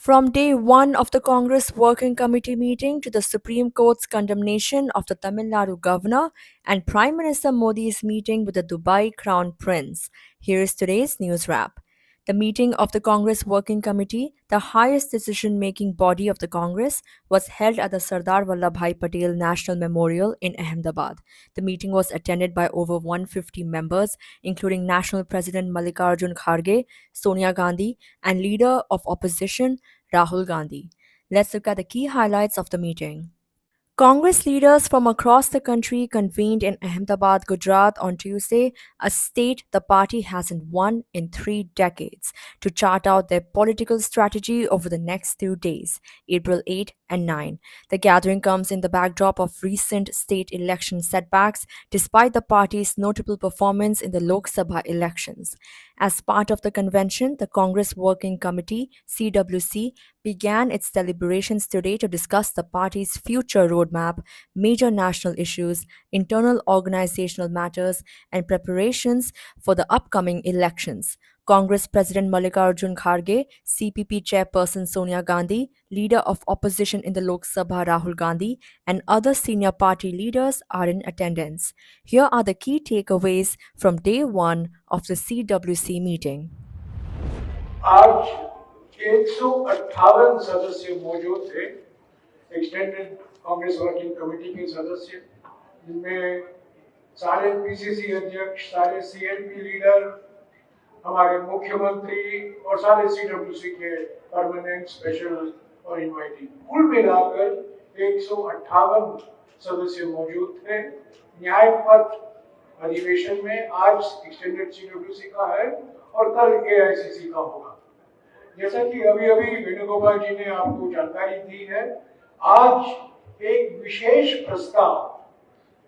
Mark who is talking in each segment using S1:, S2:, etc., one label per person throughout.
S1: From day one of the Congress Working Committee meeting to the Supreme Court's condemnation of the Tamil Nadu governor and Prime Minister Modi's meeting with the Dubai Crown Prince, here is today's news wrap. The meeting of the Congress Working Committee, the highest decision making body of the Congress, was held at the Sardar Vallabhbhai Patel National Memorial in Ahmedabad. The meeting was attended by over 150 members, including National President Mallikarjun Kharge, Sonia Gandhi, and Leader of Opposition Rahul Gandhi. Let's look at the key highlights of the meeting. Congress leaders from across the country convened in Ahmedabad, Gujarat on Tuesday, a state the party hasn't won in 3 decades, to chart out their political strategy over the next 2 days, April 8 and 9. The gathering comes in the backdrop of recent state election setbacks, despite the party's notable performance in the Lok Sabha elections. As part of the convention, the Congress Working Committee, CWC, began its deliberations today to discuss the party's future roadmap, major national issues, internal organizational matters, and preparations for the upcoming elections. Congress President Mallikarjun Kharge, CPP Chairperson Sonia Gandhi, Leader of Opposition in the Lok Sabha Rahul Gandhi, and other senior party leaders are in attendance. Here are the key takeaways from day one of the CWC meeting.
S2: आज 158 सदस्य मौजूद थे, extended Congress working committee के सदस्य, जिनमें सारे PCC अध्यक्ष, सारे सीएलपी लीडर, हमारे मुख्यमंत्री और सारे सीडब्ल्यूसी के परमानेंट, स्पेशल और इनवाइटेड, कुल मिलाकर 158 सदस्य मौजूद थे। न्यायपत्र अधिवेशन में आज एक्सटेंडेड सीडब्ल्यूसी का है और कल एआईसीसी का होगा। जैसा कि अभी वेणुगोपाल जी ने आपको जानकारी दी है, आज एक विशेष प्रस्ताव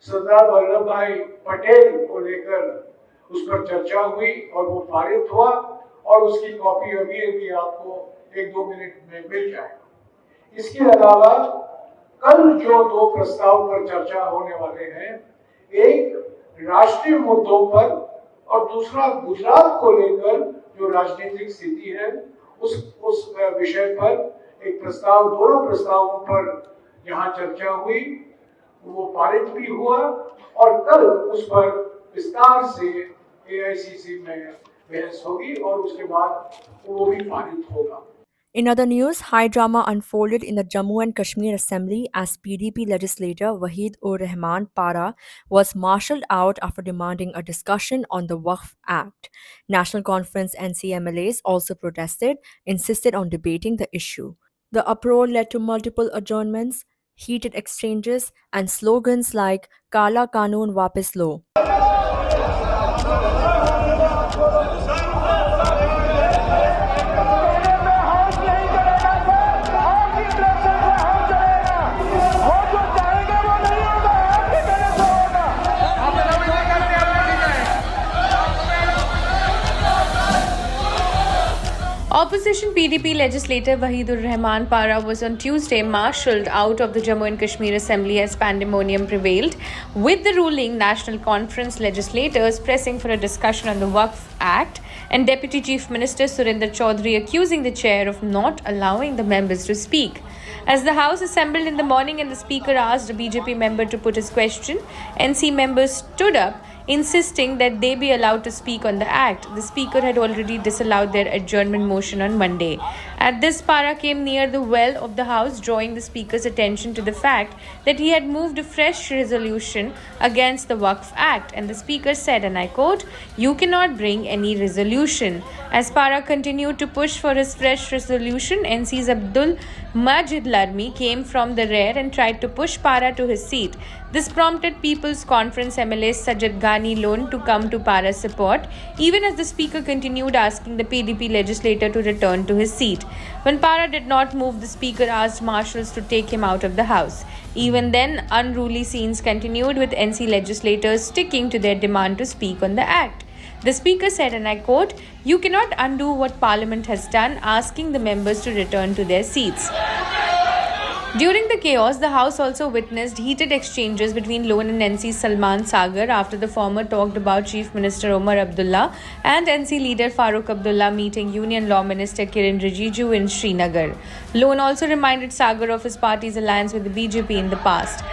S2: सरदार वल्लभ भाई पटेल को लेकर उस पर चर्चा हुई और वो पारित हुआ और उसकी कॉपी अभी आपको 1-2 मिनट में मिल जाएगा। इसके अलावा कल जो 2 प्रस्ताव पर चर्चा होने वाले हैं, एक राष्ट्रीय मुद्दों पर और दूसरा गुजरात को लेकर जो राजनीतिक स्थिति है उस विषय पर एक प्रस्ताव, दोनों प्रस्तावों पर यहाँ चर्चा हुई, वो पारित भी हुआ और कल उस पर विस्तार से एआईसीसी में बहस होगी और उसके बाद वो भी पारित होगा।
S1: In other news, high drama unfolded in the Jammu and Kashmir Assembly as PDP legislator Wahid ur Rahman Para was marshalled out after demanding a discussion on the Waqf Act. National Conference NCMLAs also protested, insisted on debating the issue. The uproar led to multiple adjournments, heated exchanges, and slogans like Kala Kanoon Wapis Lo.
S3: Opposition PDP legislator Wahid ur Rahman Para was on Tuesday marshalled out of the Jammu and Kashmir Assembly as pandemonium prevailed, with the ruling National Conference legislators pressing for a discussion on the Waqf Act and Deputy Chief Minister Surinder Chaudhary accusing the chair of not allowing the members to speak. As the House assembled in the morning and the Speaker asked a BJP member to put his question, NC members stood up, insisting that they be allowed to speak on the act. The Speaker had already disallowed their adjournment motion on Monday. At this, Para came near the well of the House, drawing the Speaker's attention to the fact that he had moved a fresh resolution against the Waqf Act, and the Speaker said, and I quote, "You cannot bring any resolution." As Para continued to push for his fresh resolution, NC's Abdul Majid Larmi came from the rear and tried to push Para to his seat. This prompted People's Conference MLA Sajjad Ghani Lone to come to Para's support, even as the Speaker continued asking the PDP legislator to return to his seat. When Para did not move, the Speaker asked marshals to take him out of the House. Even then, unruly scenes continued, with NC legislators sticking to their demand to speak on the act. The Speaker said, and I quote, "You cannot undo what Parliament has done, asking the members to return to their seats." During the chaos, the House also witnessed heated exchanges between Lone and NC Salman Sagar after the former talked about Chief Minister Omar Abdullah and NC leader Farooq Abdullah meeting Union Law Minister Kiren Rijiju in Srinagar. Lone also reminded Sagar of his party's alliance with the BJP in the past.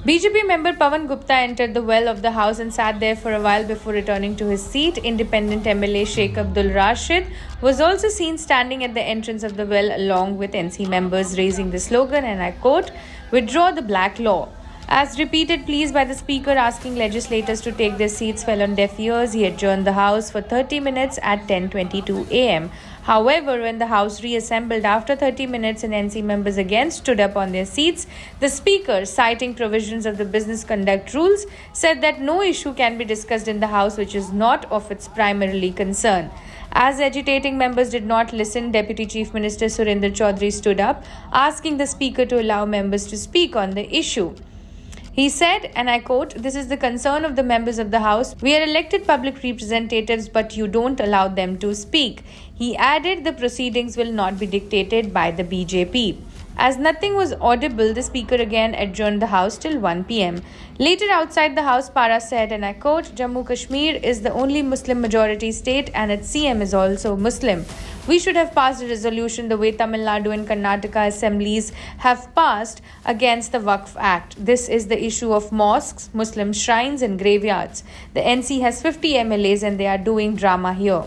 S3: BJP member Pawan Gupta entered the well of the house and sat there for a while before returning to his seat. Independent MLA Sheikh Abdul Rashid was also seen standing at the entrance of the well along with NC members raising the slogan, and I quote, "Withdraw the black law." As repeated pleas by the speaker asking legislators to take their seats fell on deaf ears, he adjourned the house for 30 minutes at 10:22 am. However, when the house reassembled after 30 minutes and NC members again stood up on their seats, the speaker, citing provisions of the business conduct rules, said that no issue can be discussed in the house which is not of its primarily concern. As agitating members did not listen, Deputy Chief Minister Surinder Chaudhary stood up, asking the speaker to allow members to speak on the issue. He said, and I quote, "This is the concern of the members of the House. We are elected public representatives, but you don't allow them to speak." He added the proceedings will not be dictated by the BJP. As nothing was audible, the speaker again adjourned the House till 1 pm. Later, outside the House, Para said, and I quote, "Jammu Kashmir is the only Muslim majority state and its CM is also Muslim. We should have passed a resolution the way Tamil Nadu and Karnataka assemblies have passed against the Waqf Act. This is the issue of mosques, Muslim shrines and graveyards. The NC has 50 MLAs and they are doing drama here."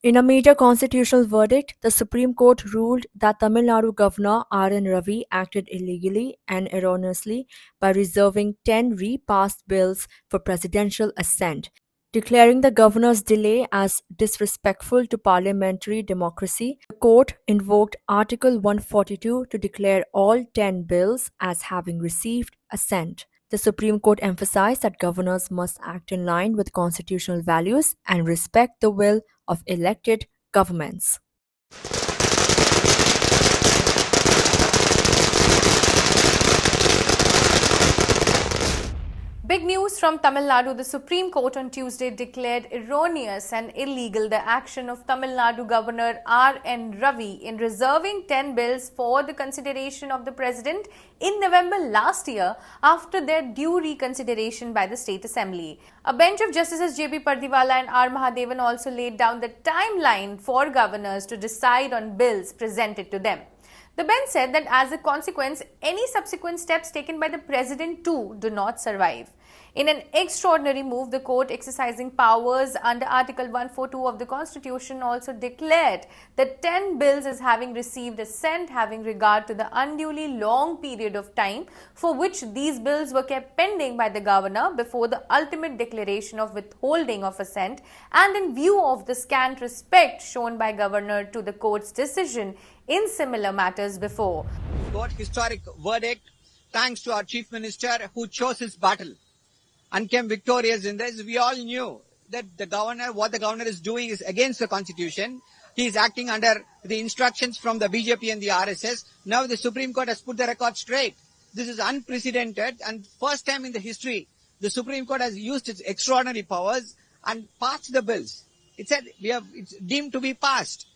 S1: In a major constitutional verdict, the Supreme Court ruled that Tamil Nadu Governor R.N. Ravi acted illegally and erroneously by reserving 10 repassed bills for presidential assent, declaring the governor's delay as disrespectful to parliamentary democracy. The court invoked Article 142 to declare all 10 bills as having received assent. The Supreme Court emphasized that governors must act in line with constitutional values and respect the will of elected governments.
S3: Big news from Tamil Nadu. The Supreme Court on Tuesday declared erroneous and illegal the action of Tamil Nadu Governor R.N. Ravi in reserving 10 bills for the consideration of the President in November last year after their due reconsideration by the State Assembly. A bench of Justices J.B. Pardiwala and R. Mahadevan also laid down the timeline for governors to decide on bills presented to them. The bench said that as a consequence, any subsequent steps taken by the President too do not survive. In an extraordinary move, the court, exercising powers under Article 142 of the Constitution, also declared that 10 bills as having received assent, having regard to the unduly long period of time for which these bills were kept pending by the governor before the ultimate declaration of withholding of assent, and in view of the scant respect shown by governor to the court's decision in similar matters before.
S4: Got historic verdict thanks to our Chief Minister who chose his battle and came victorious in this. We all knew that what the governor is doing is against the Constitution. He is acting under the instructions from the BJP and the RSS. Now the Supreme Court has put the record straight. This is unprecedented and first time in the history the Supreme Court has used its extraordinary powers and passed the bills. It said it's deemed to be passed.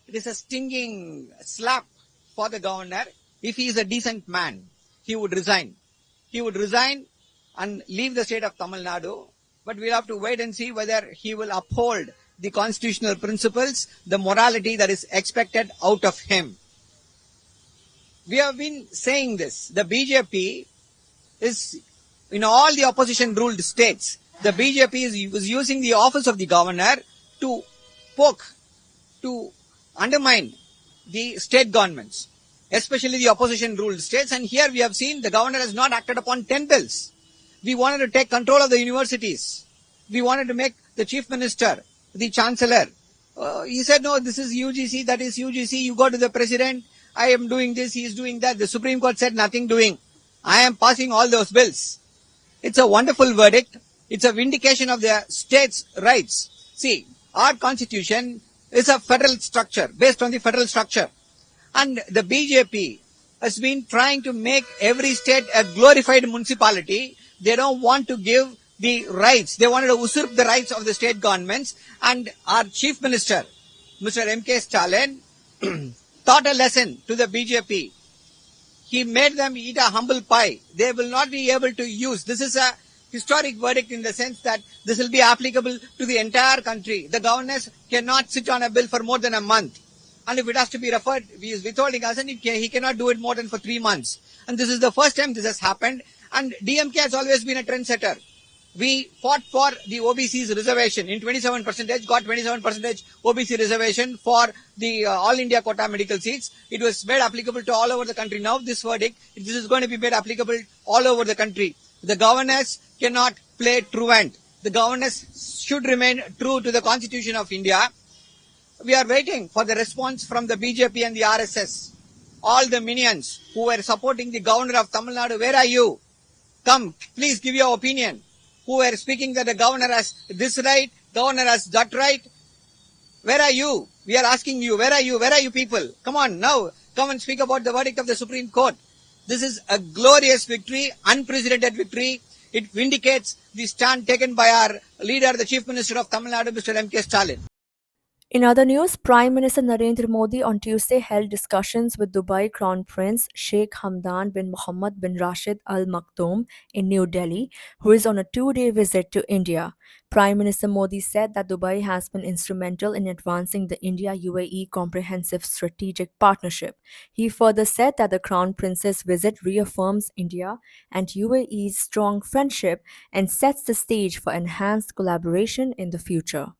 S4: It is a stinging slap for the governor. If he is a decent man, he would resign. He would resign and leave the state of Tamil Nadu. But we'll have to wait and see whether he will uphold the constitutional principles, the morality that is expected out of him. We have been saying this. The BJP is, in all the opposition ruled states, the BJP was using the office of the governor to poke, to undermine the state governments, especially the opposition ruled states. And here we have seen the governor has not acted upon 10 bills. We wanted to take control of the universities. We wanted to make the chief minister, the chancellor. He said, no, this is UGC, that is UGC. You go to the president. I am doing this, he is doing that. The Supreme Court said nothing doing. I am passing all those bills. It's a wonderful verdict. It's a vindication of the state's rights. See, our constitution is a federal structure, based on the federal structure. And the BJP has been trying to make every state a glorified municipality. They don't want to give the rights. They wanted to usurp the rights of the state governments. And our chief minister, Mr. M.K. Stalin, taught a lesson to the BJP. He made them eat a humble pie. They will not be able to use. This is a historic verdict in the sense that this will be applicable to the entire country. The governors cannot sit on a bill for more than a month. And if it has to be referred, he is withholding us, and he cannot do it more than for 3 months. And this is the first time this has happened. And DMK has always been a trendsetter. We fought for the OBC's reservation in 27%, got 27% OBC reservation for the All India quota medical seats. It was made applicable to all over the country. Now this verdict, this is going to be made applicable all over the country. The governors cannot play truant. The governors should remain true to the Constitution of India. We are waiting for the response from the BJP and the RSS. All the minions who were supporting the governor of Tamil Nadu, where are you? Come, please give your opinion. Who were speaking that the governor has this right, governor has that right. Where are you? We are asking you, where are you? Where are you people? Come on now, come and speak about the verdict of the Supreme Court. This is a glorious victory, unprecedented victory. It vindicates the stand taken by our leader, the Chief Minister of Tamil Nadu, Mr. M.K. Stalin.
S1: In other news, Prime Minister Narendra Modi on Tuesday held discussions with Dubai Crown Prince Sheikh Hamdan bin Mohammed bin Rashid Al Maktoum in New Delhi, who is on a 2-day visit to India. Prime Minister Modi said that Dubai has been instrumental in advancing the India-UAE Comprehensive Strategic Partnership. He further said that the Crown Prince's visit reaffirms India and UAE's strong friendship and sets the stage for enhanced collaboration in the future.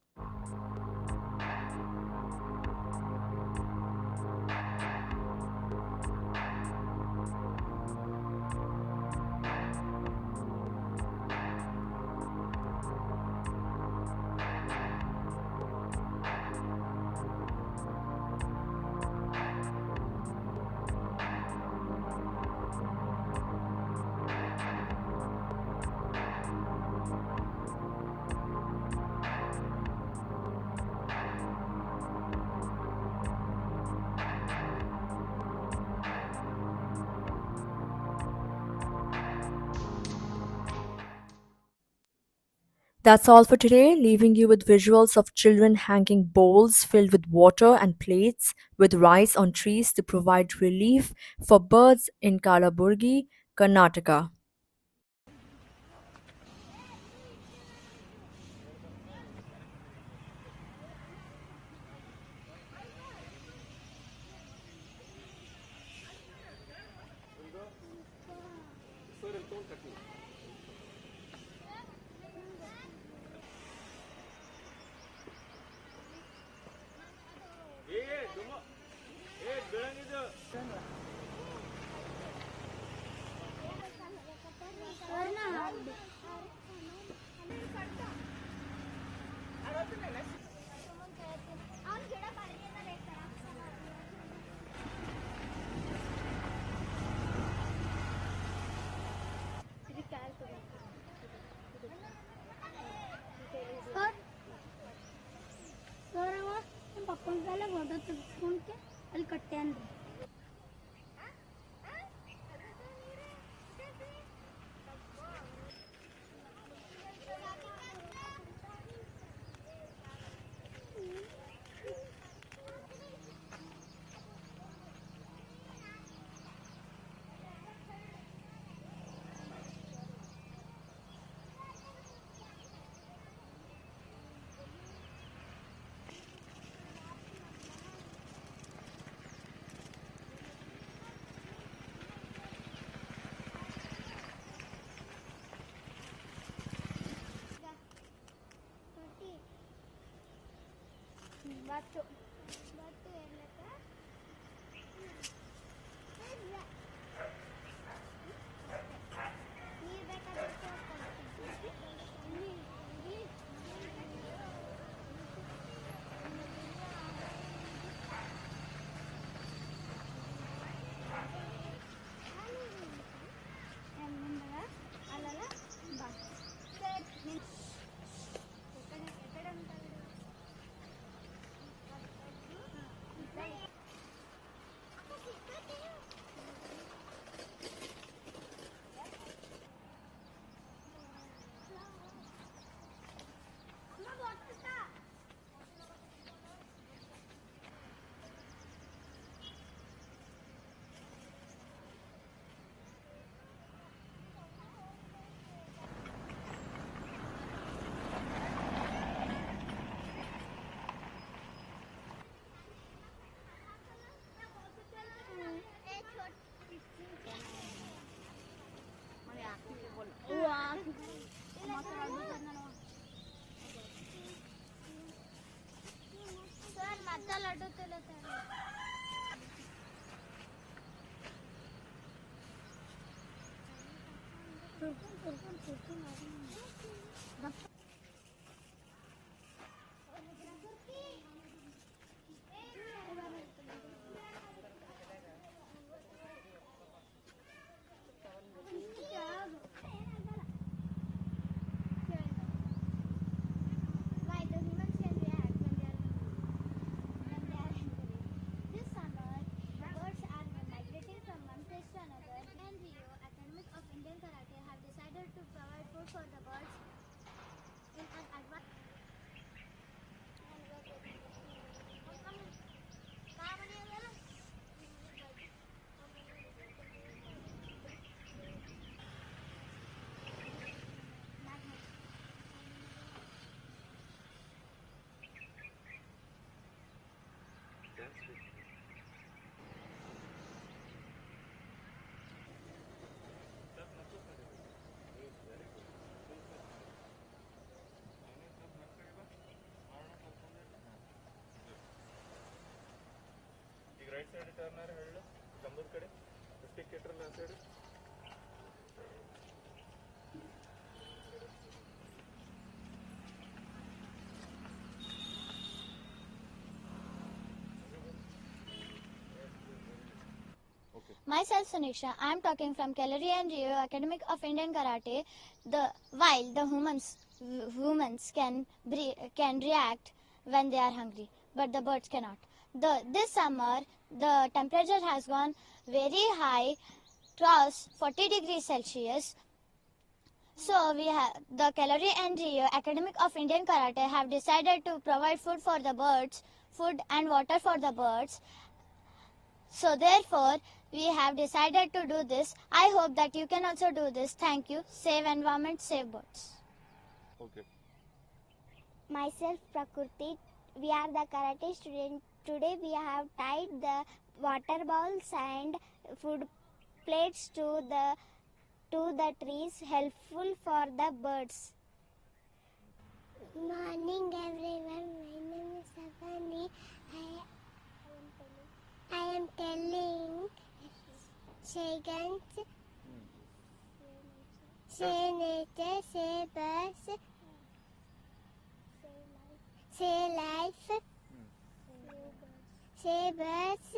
S1: That's all for today, leaving you with visuals of children hanging bowls filled with water and plates with rice on trees to provide relief for birds in Kalaburgi, Karnataka.
S5: ಪಪ್ಪಂಗೆಲ್ಲ photo ತೆಗೆಸ್ಕೊಂಡ್ಕೆ ಅಲ್ಲಿ ಕಟ್ಟ್ಯಾನ್ರಿ. Batu erlaka ನೀರ್ ಅಲ್ಲಲ್ಲ ಬಾ sir मत्ता लड्डू तुलते Why the humans can react when they are hungry? This summer, the birds are migrating from one place to another. NGO Academy of Indian Karate have decided to provide food for the birds in an advance.
S6: ಈಗ right side turner ಹೇಳು ಕಂಬದ ಕಡೆ stick ಇಟ್ರಲ್ಲ ಆ side
S5: Myself Suniksha, I am talking from Kellery NGO Academy of Indian Karate. While the humans can react when they are hungry, but the birds cannot. This summer the temperature has gone very high, cross 40 degrees Celsius. So the Kellery NGO Academy of Indian Karate have decided to provide food for the birds, food and water for the birds. So therefore, we have decided to do this. I hope that you can also do this. Thank you. Save environment, save birds.
S6: Okay
S5: Myself Prakriti. We are the karate student. Today we have tied the water bowls and food plates to the trees, helpful for the birds. Morning everyone. My name is Savani. I am telling Shagans, say nature, say birds, say life, say birds,